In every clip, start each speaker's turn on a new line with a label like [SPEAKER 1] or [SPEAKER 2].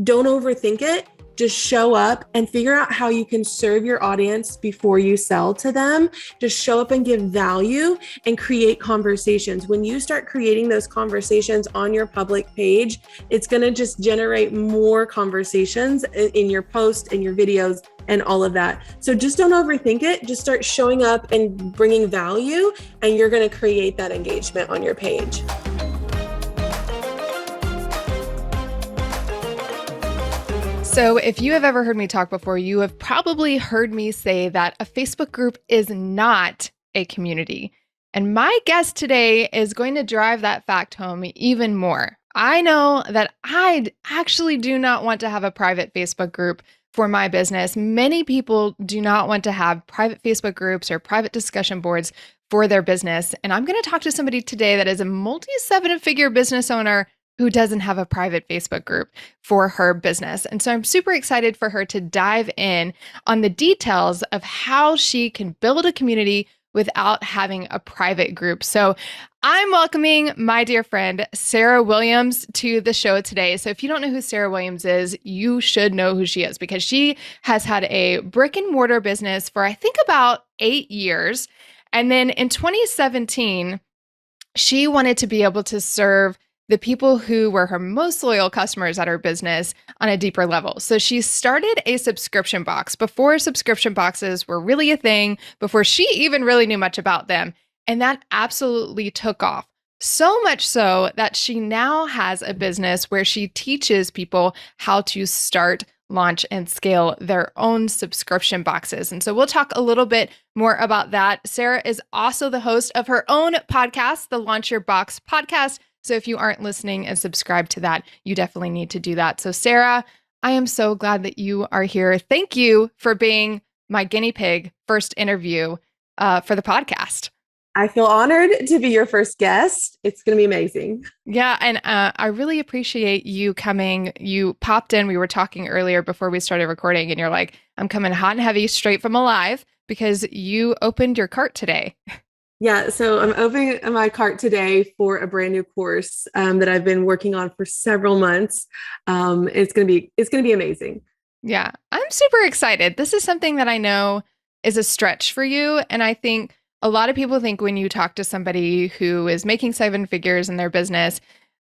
[SPEAKER 1] Don't overthink it. Just show up and figure out how you can serve your audience before you sell to them. Just show up and give value and create conversations. When you start creating those conversations on your public page, it's going to just generate more conversations in your post and your videos and all of that. So just don't overthink it. Just start showing up and bringing value, and you're going to create that engagement on your page.
[SPEAKER 2] So if you have ever heard me talk before, you have probably heard me say that a Facebook group is not a community. And my guest today is going to drive that fact home even more. I know that I actually do not want to have a private Facebook group for my business. Many people do not want to have private Facebook groups or private discussion boards for their business. And I'm going to talk to somebody today that is a multi-seven-figure business owner who doesn't have a private Facebook group for her business. And so I'm super excited for her to dive in on the details of how she can build a community without having a private group. So I'm welcoming my dear friend, Sarah Williams, to the show today. So if you don't know who Sarah Williams is, you should know who she is, because she has had a brick and mortar business for, I think, about 8 years. And then in 2017, she wanted to be able to serve the people who were her most loyal customers at her business on a deeper level. So she started a subscription box before subscription boxes were really a thing, before she even really knew much about them. And that absolutely took off. So much so that she now has a business where she teaches people how to start, launch, and scale their own subscription boxes. And so we'll talk a little bit more about that. Sarah is also the host of her own podcast, the Launch Your Box podcast. So if you aren't listening and subscribed to that, you definitely need to do that. So Sarah, I am so glad that you are here. Thank you for being my guinea pig first interview for the podcast.
[SPEAKER 1] I feel honored to be your first guest. It's going to be amazing.
[SPEAKER 2] Yeah. And I really appreciate you coming. You popped in. We were talking earlier before we started recording, and you're like, I'm coming hot and heavy straight from Alive because you opened your cart today.
[SPEAKER 1] Yeah, so I'm opening my cart today for a brand new course that I've been working on for several months. It's gonna be amazing.
[SPEAKER 2] Yeah, I'm super excited. This is something that I know is a stretch for you, and I think a lot of people think when you talk to somebody who is making 7 figures in their business,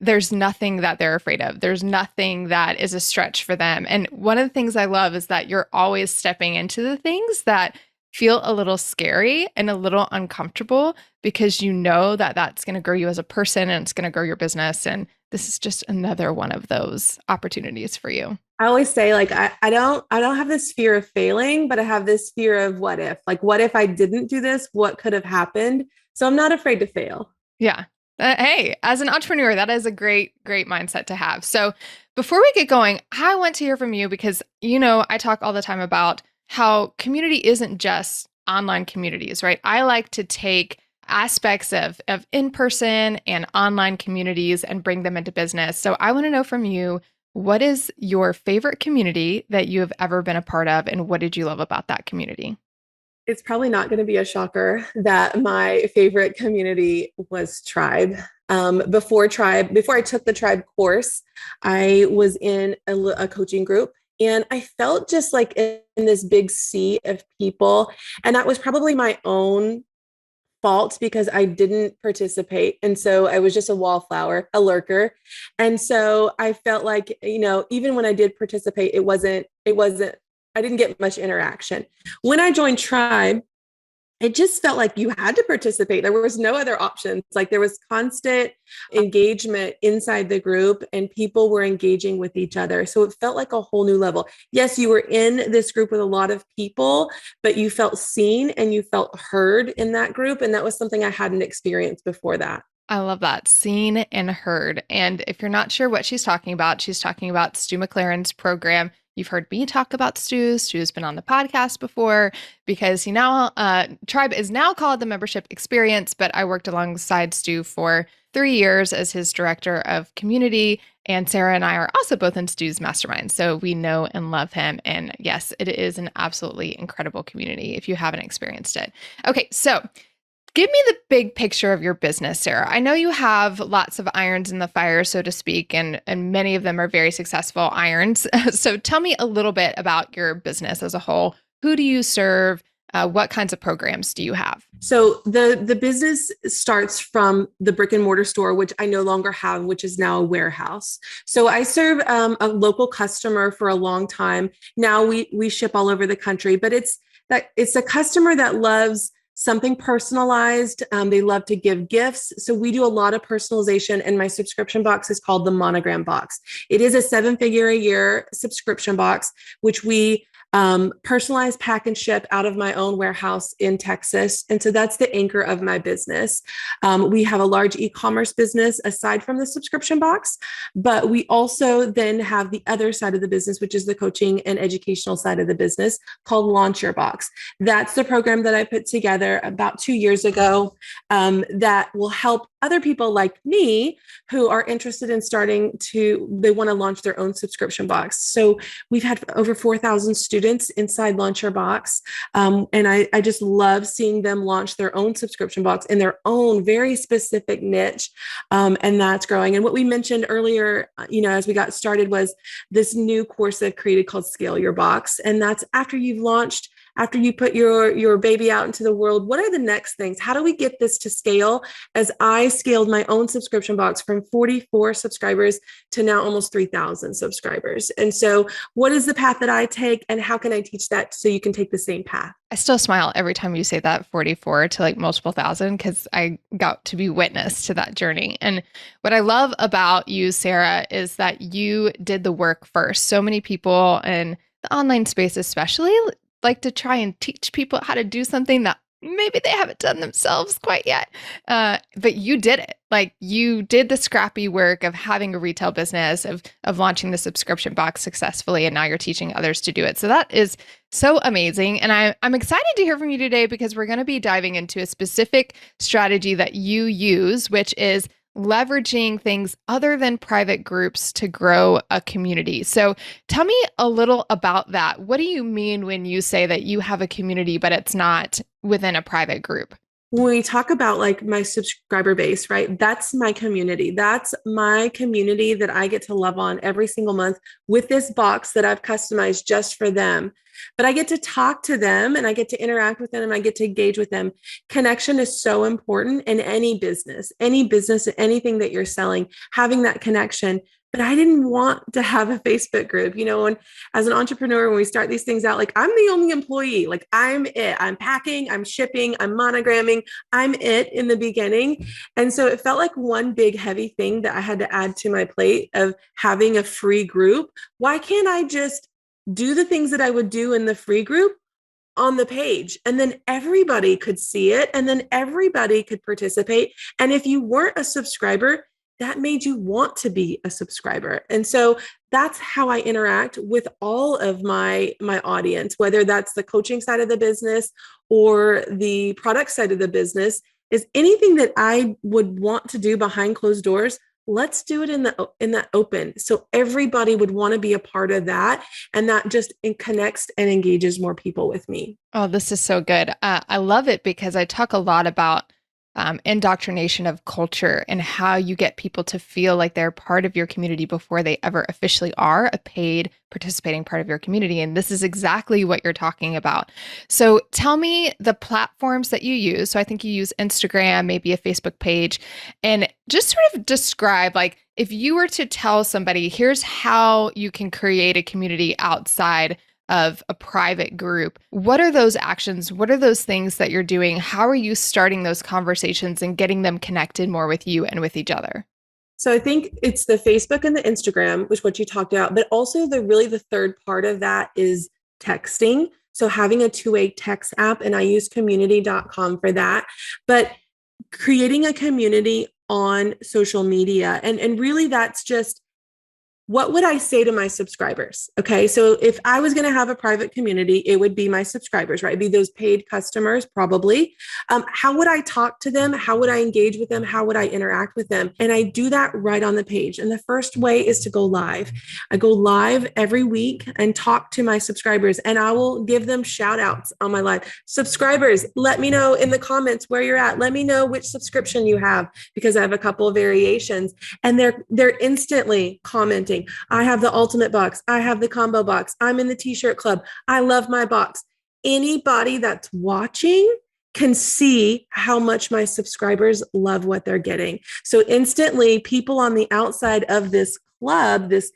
[SPEAKER 2] there's nothing that they're afraid of. There's nothing that is a stretch for them. And one of the things I love is that you're always stepping into the things that feel a little scary and a little uncomfortable, because you know that that's going to grow you as a person and it's going to grow your business. And this is just another one of those opportunities for you.
[SPEAKER 1] I always say, like, I don't have this fear of failing, but I have this fear of what if. Like, what if I didn't do this? What could have happened? So I'm not afraid to fail.
[SPEAKER 2] Yeah. Hey, as an entrepreneur, that is a great mindset to have. So before we get going, I want to hear from you because, I talk all the time about how community isn't just online communities, right? I like to take aspects of in-person and online communities and bring them into business. So I want to know from you, what is your favorite community that you have ever been a part of, and what did you love about that community?
[SPEAKER 1] It's probably not going to be a shocker that my favorite community was Tribe. Before I took the Tribe course, I was in a coaching group. And I felt just like in this big sea of people. And that was probably my own fault because I didn't participate. And so I was just a wallflower, a lurker. And so I felt like, even when I did participate, I didn't get much interaction. When I joined Tribe, it just felt like you had to participate. There was no other options. Like, there was constant engagement inside the group and people were engaging with each other. So it felt like a whole new level. Yes, you were in this group with a lot of people, but you felt seen and you felt heard in that group. And that was something I hadn't experienced before that.
[SPEAKER 2] I love that. Seen and heard. And if you're not sure what she's talking about Stu McLaren's program. You've heard me talk about Stu. Stu's been on the podcast before because Tribe is now called the Membership Experience, but I worked alongside Stu for 3 years as his director of community. And Sarah and I are also both in Stu's mastermind. So we know and love him. And yes, it is an absolutely incredible community if you haven't experienced it. Okay, so Give me the big picture of your business, Sarah. I know you have lots of irons in the fire, so to speak, and many of them are very successful irons. So tell me a little bit about your business as a whole. Who do you serve? What kinds of programs do you have?
[SPEAKER 1] So the business starts from the brick and mortar store, which I no longer have, which is now a warehouse. So I serve a local customer for a long time. Now we ship all over the country, but it's a customer that loves something personalized. They love to give gifts. So we do a lot of personalization, and my subscription box is called the Monogram Box. It is a 7-figure a year subscription box, which we personalize, pack, and ship out of my own warehouse in Texas. And so that's the anchor of my business. We have a large e-commerce business aside from the subscription box, but we also then have the other side of the business, which is the coaching and educational side of the business called Launch Your Box. That's the program that I put together about 2 years ago that will help other people like me who are interested in they want to launch their own subscription box. So we've had over 4,000 students inside Launch Your Box. And I just love seeing them launch their own subscription box in their own very specific niche. And that's growing. And what we mentioned earlier, as we got started, was this new course I've created called Scale Your Box. And that's after you put your baby out into the world, what are the next things? How do we get this to scale? As I scaled my own subscription box from 44 subscribers to now almost 3,000 subscribers. And so what is the path that I take, and how can I teach that so you can take the same path?
[SPEAKER 2] I still smile every time you say that 44 to like multiple thousand, because I got to be witness to that journey. And what I love about you, Sarah, is that you did the work first. So many people in the online space, especially, like to try and teach people how to do something that maybe they haven't done themselves quite yet. But you did it. Like, you did the scrappy work of having a retail business, of launching the subscription box successfully, and now you're teaching others to do it. So that is so amazing. And I'm excited to hear from you today, because we're going to be diving into a specific strategy that you use, which is leveraging things other than private groups to grow a community. So tell me a little about that. What do you mean when you say that you have a community, but it's not within a private group?
[SPEAKER 1] When we talk about like my subscriber base, right? That's my community. That's my community that I get to love on every single month with this box that I've customized just for them. But I get to talk to them, and I get to interact with them, and I get to engage with them. Connection is so important in any business, anything that you're selling, having that connection. But I didn't want to have a Facebook group, and as an entrepreneur, when we start these things out, like, I'm the only employee, like, I'm it. I'm packing, I'm shipping, I'm monogramming, I'm it in the beginning. And so it felt like one big heavy thing that I had to add to my plate of having a free group. Why can't I just do the things that I would do in the free group on the page, and then everybody could see it, and then everybody could participate? And if you weren't a subscriber, that made you want to be a subscriber. And so that's how I interact with all of my audience, whether that's the coaching side of the business or the product side of the business. Is anything that I would want to do behind closed doors, let's do it in the open. So everybody would want to be a part of that. And that just connects and engages more people with me.
[SPEAKER 2] Oh, this is so good. I love it, because I talk a lot about indoctrination of culture and how you get people to feel like they're part of your community before they ever officially are a paid participating part of your community. And this is exactly what you're talking about. So tell me the platforms that you use. So I think you use Instagram, maybe a Facebook page, and just sort of describe, like, if you were to tell somebody, here's how you can create a community outside of a private group. What are those actions? What are those things that you're doing? How are you starting those conversations and getting them connected more with you and with each other?
[SPEAKER 1] So I think it's the Facebook and the Instagram, which what you talked about, but also the third part of that is texting. So having a two-way text app, and I use community.com for that, but creating a community on social media. And really that's just what would I say to my subscribers? Okay. So if I was going to have a private community, it would be my subscribers, right? It'd be those paid customers, probably. How would I talk to them? How would I engage with them? How would I interact with them? And I do that right on the page. And the first way is to go live. I go live every week and talk to my subscribers, and I will give them shout outs on my live. Subscribers, let me know in the comments where you're at. Let me know which subscription you have, because I have a couple of variations, and they're instantly commenting. I have the ultimate box. I have the combo box. I'm in the t-shirt club. I love my box. Anybody that's watching can see how much my subscribers love what they're getting. So instantly, people on the outside of this club, this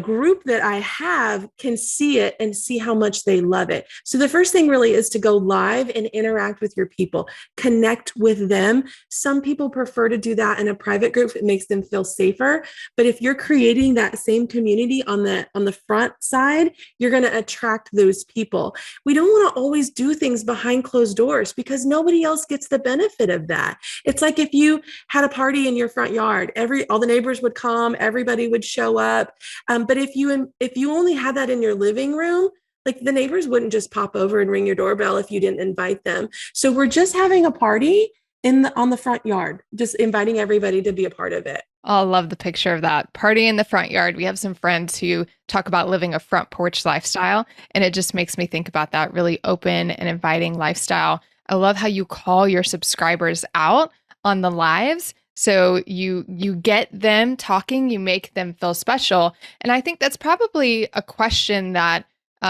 [SPEAKER 1] group that I have, can see it and see how much they love it. So the first thing really is to go live and interact with your people, connect with them. Some people prefer to do that in a private group. It makes them feel safer. But if you're creating that same community on the front side, you're going to attract those people. We don't want to always do things behind closed doors, because nobody else gets the benefit of that. It's like if you had a party in your front yard, all the neighbors would come, everybody would show up. But if you only had that in your living room, like, the neighbors wouldn't just pop over and ring your doorbell if you didn't invite them. So we're just having a party on the front yard, just inviting everybody to be a part of it.
[SPEAKER 2] Oh, I love the picture of that party in the front yard. We have some friends who talk about living a front porch lifestyle, and it just makes me think about that really open and inviting lifestyle. I love how you call your subscribers out on the lives. So you get them talking, you make them feel special. And I think that's probably a question that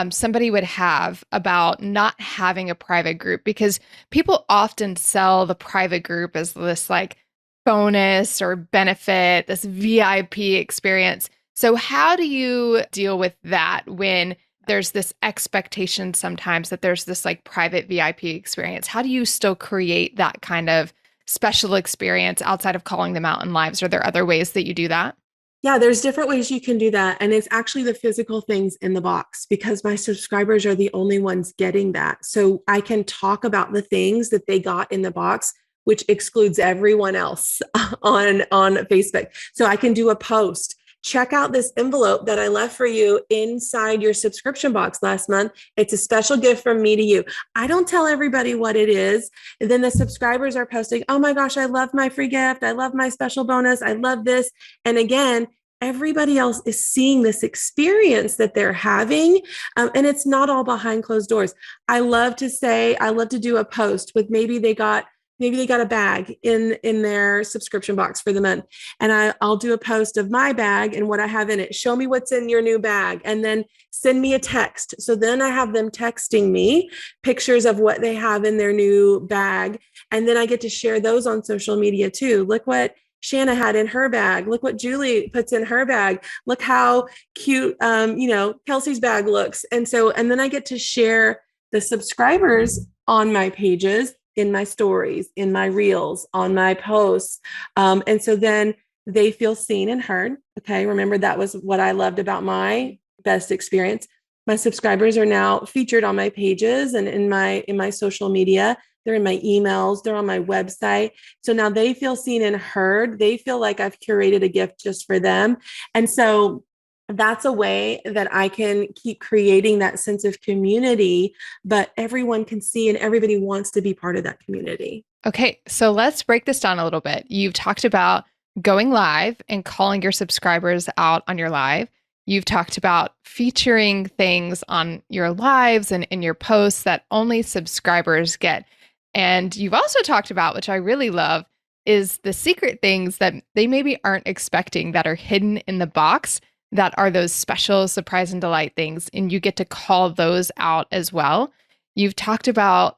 [SPEAKER 2] somebody would have about not having a private group, because people often sell the private group as this like bonus or benefit, this VIP experience. So how do you deal with that when there's this expectation sometimes that there's this like private VIP experience? How do you still create that kind of special experience outside of calling them out in lives? Are there other ways that you do that?
[SPEAKER 1] Yeah, there's different ways you can do that. And it's actually the physical things in the box, because my subscribers are the only ones getting that. So I can talk about the things that they got in the box, which excludes everyone else on Facebook. So I can do a post. Check out this envelope that I left for you inside your subscription box last month. It's a special gift from me to you. I don't tell everybody what it is. And then the subscribers are posting, oh my gosh, I love my free gift. I love my special bonus. I love this. And again, everybody else is seeing this experience that they're having. And it's not all behind closed doors. I love to do a post with maybe they got a bag in their subscription box for the month. And I'll do a post of my bag and what I have in it. Show me what's in your new bag, and then send me a text. So then I have them texting me pictures of what they have in their new bag. And then I get to share those on social media too. Look what Shana had in her bag. Look what Julie puts in her bag. Look how cute, Kelsey's bag looks. And then I get to share the subscribers on my pages, in my stories, in my reels, on my posts. And so then they feel seen and heard. Okay. Remember, that was what I loved about my best experience. My subscribers are now featured on my pages and in my social media. They're in my emails, they're on my website. So now they feel seen and heard. They feel like I've curated a gift just for them. And so that's a way that I can keep creating that sense of community, but everyone can see and everybody wants to be part of that community.
[SPEAKER 2] Okay, so let's break this down a little bit. You've talked about going live and calling your subscribers out on your live. You've talked about featuring things on your lives and in your posts that only subscribers get. And you've also talked about, which I really love, is the secret things that they maybe aren't expecting that are hidden in the box, that are those special surprise and delight things. And you get to call those out as well. You've talked about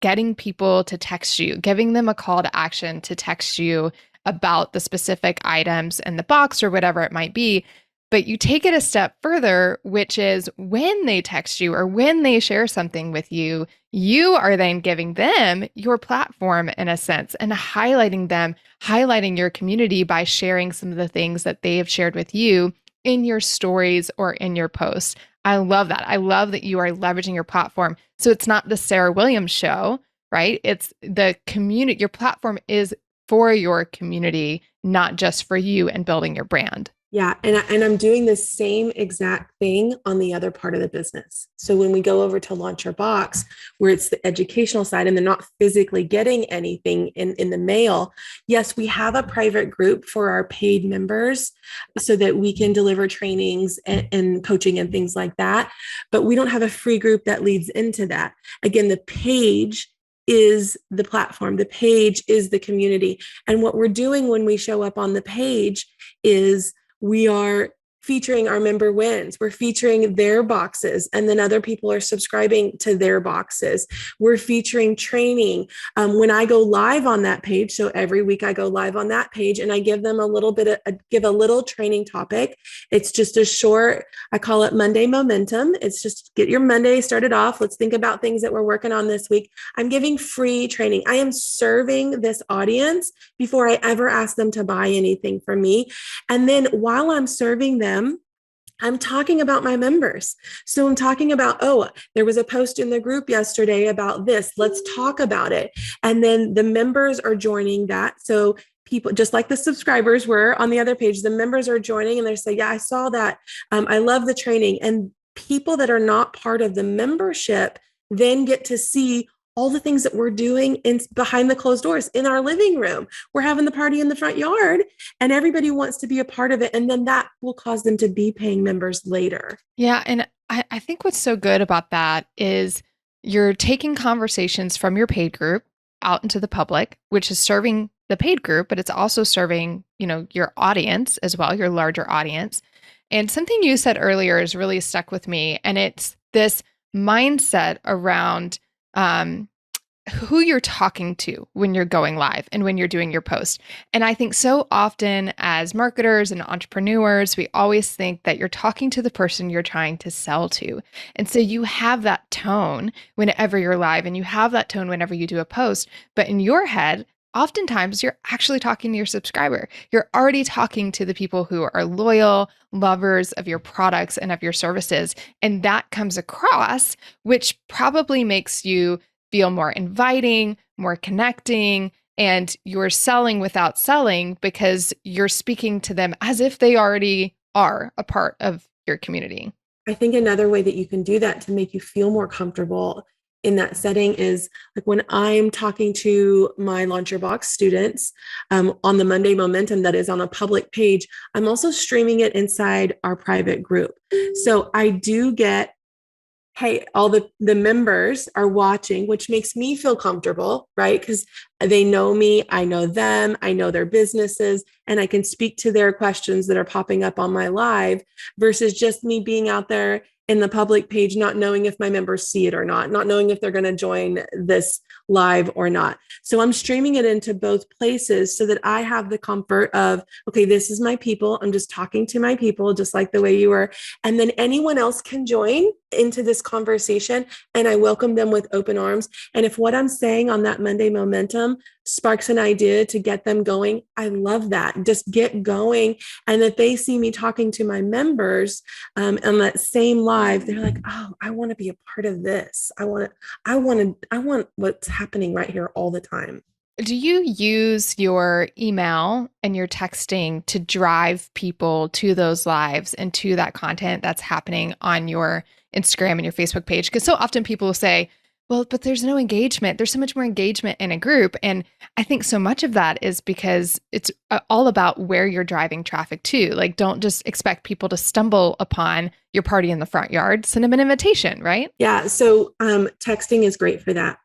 [SPEAKER 2] getting people to text you, giving them a call to action to text you about the specific items in the box or whatever it might be. But you take it a step further, which is when they text you or when they share something with you, you are then giving them your platform in a sense and highlighting them, highlighting your community by sharing some of the things that they have shared with you in your stories or in your posts. I love that. I love that you are leveraging your platform. So it's not the Sarah Williams show, right? It's the community. Your platform is for your community, not just for you and building your brand.
[SPEAKER 1] Yeah, and I'm doing the same exact thing on the other part of the business. So when we go over to Launch Your Box, where it's the educational side and they're not physically getting anything in the mail, yes, we have a private group for our paid members so that we can deliver trainings and coaching and things like that. But we don't have a free group that leads into that. Again, the page is the platform, the page is the community. And what we're doing when we show up on the page is we are featuring our member wins. We're featuring their boxes, and then other people are subscribing to their boxes. We're featuring training. When I go live on that page, so every week I go live on that page, and I give them a little bit of give a little training topic. It's just a short. I call it Monday Momentum. It's just get your Monday started off. Let's think about things that we're working on this week. I'm giving free training. I am serving this audience before I ever ask them to buy anything from me. And then while I'm serving them, I'm talking about my members. So I'm talking about, oh, there was a post in the group yesterday about this. Let's talk about it. And then the members are joining that. So people, just like the subscribers were on the other page, the members are joining and they say, yeah, I saw that. I love the training. And people that are not part of the membership then get to see all the things that we're doing in behind the closed doors in our living room. We're having the party in the front yard and everybody wants to be a part of it. And then that will cause them to be paying members later.
[SPEAKER 2] Yeah. And I think what's so good about that is you're taking conversations from your paid group out into the public, which is serving the paid group, but it's also serving, your audience as well, your larger audience. And something you said earlier has really stuck with me. And it's this mindset around who you're talking to when you're going live and when you're doing your post. And I think so often as marketers and entrepreneurs, we always think that you're talking to the person you're trying to sell to. And so you have that tone whenever you're live and you have that tone whenever you do a post. But in your head, oftentimes you're actually talking to your subscriber. You're already talking to the people who are loyal, lovers of your products and of your services. And that comes across, which probably makes you feel more inviting, more connecting, and you're selling without selling because you're speaking to them as if they already are a part of your community.
[SPEAKER 1] I think another way that you can do that to make you feel more comfortable in that setting is like when I'm talking to my Launch Your Box students on the Monday Momentum that is on a public page, I'm also streaming it inside our private group. So I do get, hey, all the members are watching, which makes me feel comfortable, right? Because they know me, I know them, I know their businesses, and I can speak to their questions that are popping up on my live versus just me being out there in the public page, not knowing if my members see it or not knowing if they're going to join this live or not. So I'm streaming it into both places so that I have the comfort of, okay, this is my people. I'm just talking to my people, just like the way you were. And then anyone else can join into this conversation and I welcome them with open arms. And if what I'm saying on that Monday Momentum sparks an idea to get them going, I love that. Just get going. And that they see me talking to my members on that same live, they're like, oh, I want to be a part of this. I want what's happening right here all the time.
[SPEAKER 2] Do you use your email and your texting to drive people to those lives and to that content that's happening on your Instagram and your Facebook page? Because so often people will say, well, but there's no engagement. There's so much more engagement in a group. And I think so much of that is because it's all about where you're driving traffic to. Like, don't just expect people to stumble upon your party in the front yard. Send them an invitation, right?
[SPEAKER 1] Yeah. So texting is great for that.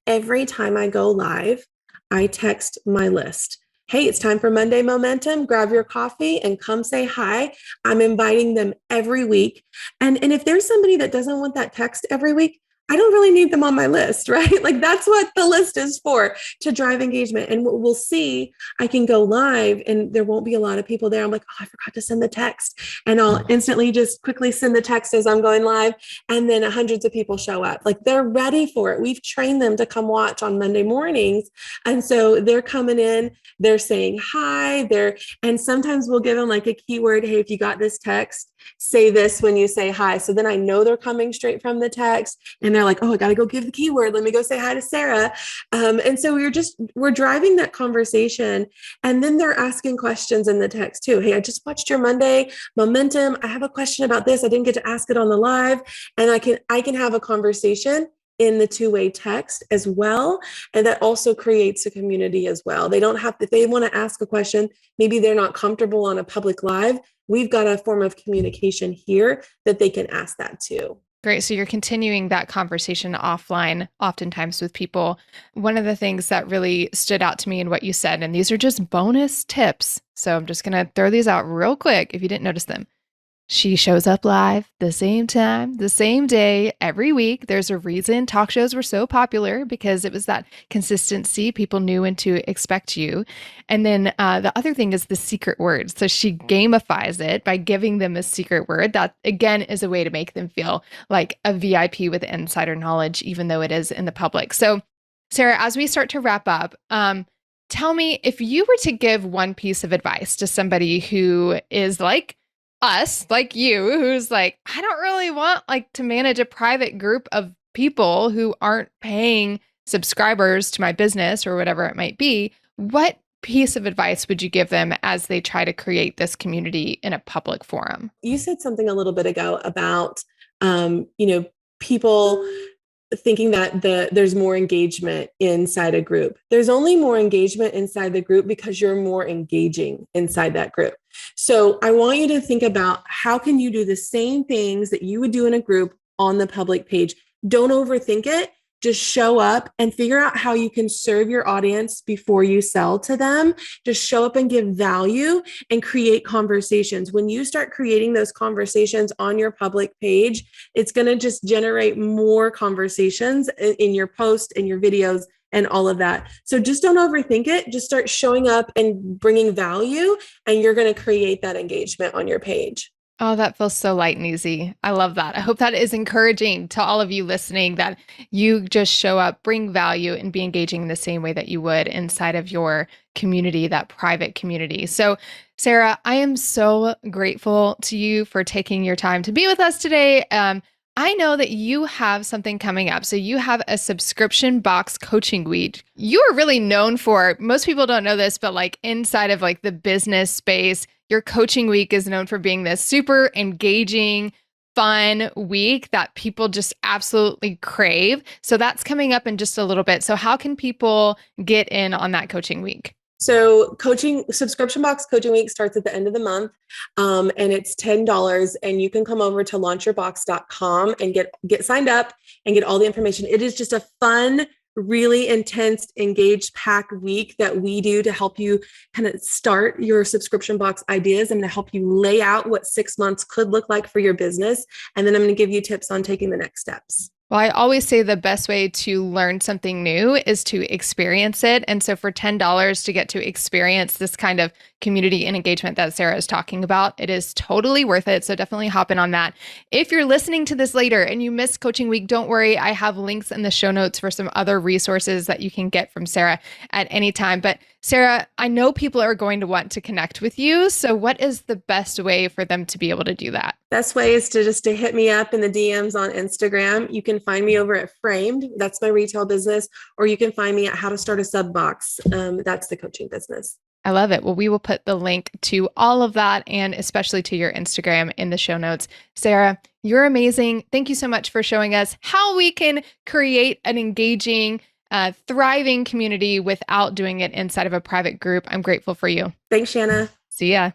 [SPEAKER 1] Every time I go live, I text my list. Hey, it's time for Monday Momentum. Grab your coffee and come say hi. I'm inviting them every week. And if there's somebody that doesn't want that text every week, I don't really need them on my list, right? Like that's what the list is for, to drive engagement. And we'll see, I can go live and there won't be a lot of people there. I'm like, oh, I forgot to send the text. And I'll instantly just quickly send the text as I'm going live. And then hundreds of people show up. Like they're ready for it. We've trained them to come watch on Monday mornings. And so they're coming in, they're saying hi, and sometimes we'll give them like a keyword. Hey, if you got this text, say this when you say hi. So then I know they're coming straight from the text and they're like, oh, I got to go give the keyword. Let me go say hi to Sarah. And so we're driving that conversation. And then they're asking questions in the text too. Hey, I just watched your Monday momentum. I have a question about this. I didn't get to ask it on the live. And I can have a conversation in the two-way text as well. And that also creates a community as well. They don't have, if they want to ask a question, maybe they're not comfortable on a public live. We've got a form of communication here that they can ask that too.
[SPEAKER 2] Great. So you're continuing that conversation offline, oftentimes with people. One of the things that really stood out to me in what you said, and these are just bonus tips. So I'm just going to throw these out real quick if you didn't notice them. She shows up live the same time, the same day, every week. There's a reason talk shows were so popular because it was that consistency. People knew when to expect you. And then the other thing is the secret word. So she gamifies it by giving them a secret word. That, again, is a way to make them feel like a VIP with insider knowledge, even though it is in the public. So, Sarah, as we start to wrap up, tell me, if you were to give one piece of advice to somebody who is like us, like you, who's like, I don't really want like to manage a private group of people who aren't paying subscribers to my business or whatever it might be, what piece of advice would you give them as they try to create this community in a public forum?
[SPEAKER 1] You said something a little bit ago about, people thinking that there's more engagement inside a group. There's only more engagement inside the group because you're more engaging inside that group. So I want you to think about how can you do the same things that you would do in a group on the public page. Don't overthink it. Just show up and figure out how you can serve your audience before you sell to them. Just show up and give value and create conversations. When you start creating those conversations on your public page, it's going to just generate more conversations in your post and your videos and all of that. So just don't overthink it. Just start showing up and bringing value, and you're going to create that engagement on your page.
[SPEAKER 2] Oh, that feels so light and easy. I love that. I hope that is encouraging to all of you listening, that you just show up, bring value, and be engaging in the same way that you would inside of your community, that private community. So, Sarah, I am so grateful to you for taking your time to be with us today. I know that you have something coming up. So you have a subscription box coaching week. You are really known for, most people don't know this, but like inside of like the business space, your coaching week is known for being this super engaging, fun week that people just absolutely crave. So that's coming up in just a little bit. So how can people get in on that coaching week?
[SPEAKER 1] So subscription box coaching week starts at the end of the month, and it's $10, and you can come over to launchyourbox.com and get signed up and get all the information. It is just a fun, really intense, engaged pack week that we do to help you kind of start your subscription box ideas. I'm going to help you lay out what 6 months could look like for your business. And then I'm going to give you tips on taking the next steps.
[SPEAKER 2] Well, I always say the best way to learn something new is to experience it. And so for $10 to get to experience this kind of community and engagement that Sarah is talking about, it is totally worth it. So definitely hop in on that. If you're listening to this later and you missed coaching week, don't worry. I have links in the show notes for some other resources that you can get from Sarah at any time. But Sarah, I know people are going to want to connect with you. So what is the best way for them to be able to do that?
[SPEAKER 1] Best way is to hit me up in the DMs on Instagram. You can find me over at Framed. That's my retail business. Or you can find me at How to Start a Sub Box. That's the coaching business.
[SPEAKER 2] I love it. Well, we will put the link to all of that and especially to your Instagram in the show notes. Sarah, you're amazing. Thank you so much for showing us how we can create an engaging, thriving community without doing it inside of a private group. I'm grateful for you.
[SPEAKER 1] Thanks, Shana.
[SPEAKER 2] See ya.